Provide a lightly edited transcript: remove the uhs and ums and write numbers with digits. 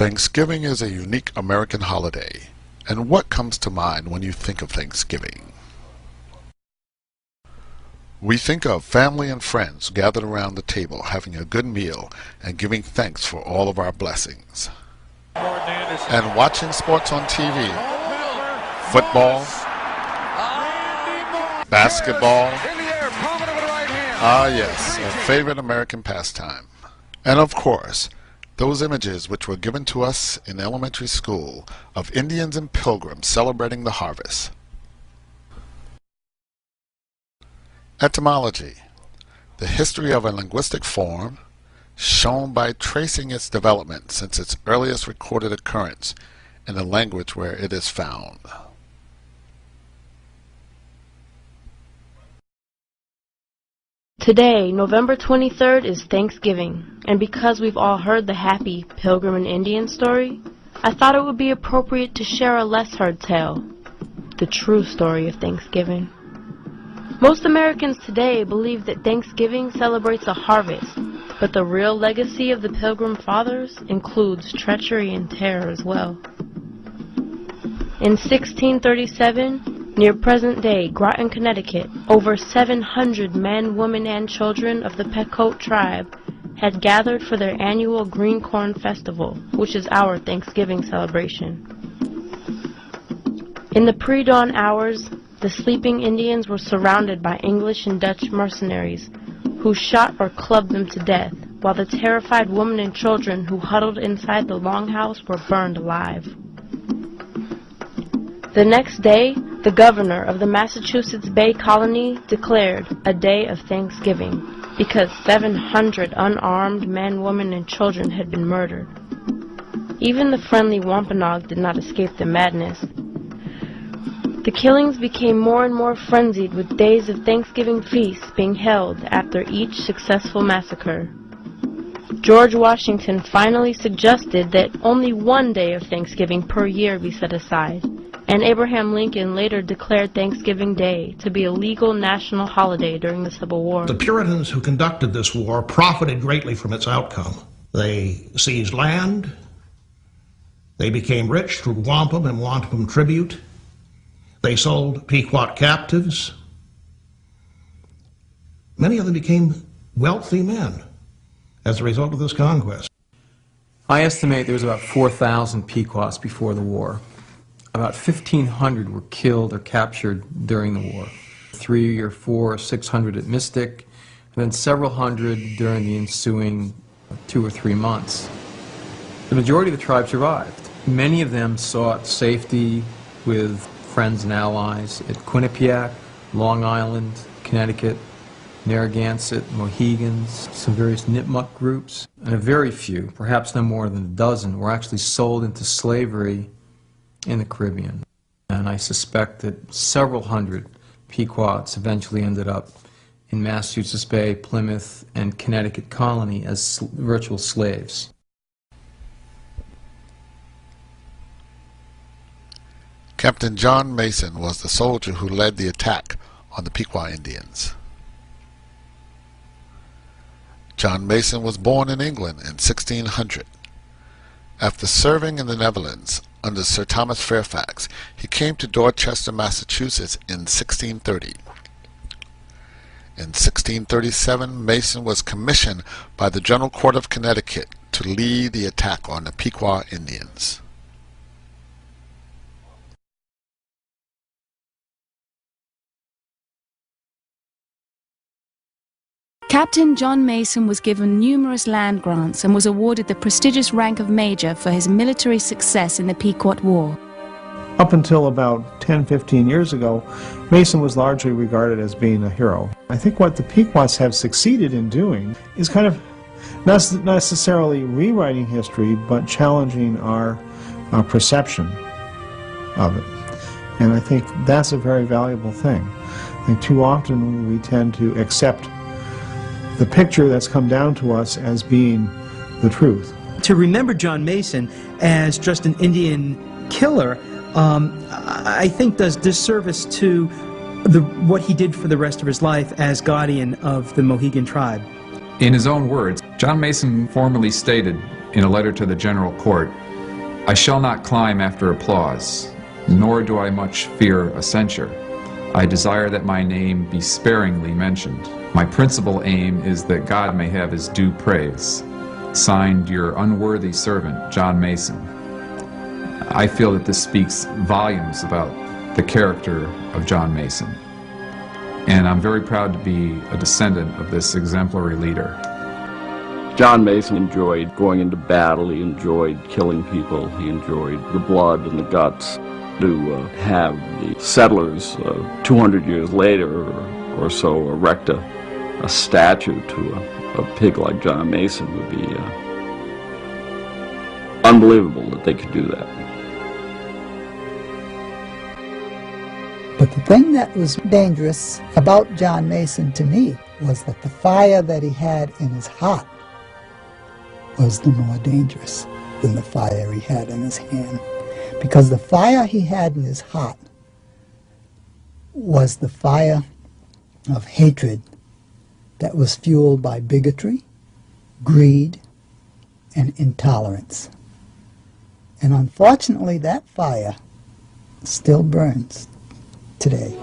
Thanksgiving is a unique American holiday. And what comes to mind when you think of Thanksgiving? We think of family and friends gathered around the table having a good meal and giving thanks for all of our blessings. And watching sports on TV, football, basketball, yes, a favorite American pastime. And of course, those images which were given to us in elementary school of Indians and pilgrims celebrating the harvest. Etymology, the history of a linguistic form shown by tracing its development since its earliest recorded occurrence in the language where it is found. Today, November 23rd, is Thanksgiving, and because we've all heard the happy Pilgrim and Indian story, I thought it would be appropriate to share a less-heard tale, the true story of Thanksgiving. Most Americans today believe that Thanksgiving celebrates a harvest, but the real legacy of the Pilgrim Fathers includes treachery and terror as well. In 1637, near present-day Groton, Connecticut, over 700 men, women, and children of the Pequot tribe had gathered for their annual Green Corn Festival, which is our Thanksgiving celebration. In the pre-dawn hours, the sleeping Indians were surrounded by English and Dutch mercenaries who shot or clubbed them to death, while the terrified women and children who huddled inside the longhouse were burned alive. The next day, the governor of the Massachusetts Bay Colony declared a day of Thanksgiving because 700 unarmed men, women, and children had been murdered. Even the friendly Wampanoag did not escape the madness. The killings became more and more frenzied, with days of Thanksgiving feasts being held after each successful massacre. George Washington finally suggested that only one day of Thanksgiving per year be set aside, and Abraham Lincoln later declared Thanksgiving Day to be a legal national holiday during the Civil War. The Puritans who conducted this war profited greatly from its outcome. They seized land, they became rich through wampum and wampum tribute, they sold Pequot captives. Many of them became wealthy men as a result of this conquest. I estimate there was about 4,000 Pequots before the war. About 1,500 were killed or captured during the war. 300 or 400 or 600 at Mystic, and then several hundred during the ensuing 2 or 3 months. The majority of the tribe survived. Many of them sought safety with friends and allies at Quinnipiac, Long Island, Connecticut, Narragansett, Mohegans, some various Nipmuc groups, and a very few, perhaps no more than a dozen, were actually sold into slavery in the Caribbean. And I suspect that several hundred Pequots eventually ended up in Massachusetts Bay, Plymouth, and Connecticut colony as virtual slaves. Captain John Mason was the soldier who led the attack on the Pequot Indians. John Mason was born in England in 1600. After serving in the Netherlands under Sir Thomas Fairfax, he came to Dorchester, Massachusetts in 1630. In 1637, Mason was commissioned by the General Court of Connecticut to lead the attack on the Pequot Indians. Captain John Mason was given numerous land grants and was awarded the prestigious rank of Major for his military success in the Pequot War. Up until about 10-15 years ago, Mason was largely regarded as being a hero. I think what the Pequots have succeeded in doing is kind of not necessarily rewriting history, but challenging our perception of it. And I think that's a very valuable thing. I think too often we tend to accept the picture that's come down to us as being the truth. To remember John Mason as just an Indian killer, I think does disservice to what he did for the rest of his life as guardian of the Mohegan tribe. In his own words, John Mason formally stated in a letter to the General Court I shall not climb after applause, nor do I much fear a censure. I desire that my name be sparingly mentioned. My principal aim is that God may have his due praise. Signed, your unworthy servant, John Mason. I feel that this speaks volumes about the character of John Mason. And I'm very proud to be a descendant of this exemplary leader. John Mason enjoyed going into battle, he enjoyed killing people, he enjoyed the blood and the guts. To have the settlers 200 years later or so erect a statue to a pig like John Mason would be unbelievable that they could do that. But the thing that was dangerous about John Mason to me was that the fire that he had in his heart was the more dangerous than the fire he had in his hand. Because the fire he had in his heart was the fire of hatred that was fueled by bigotry, greed, and intolerance. And unfortunately, that fire still burns today.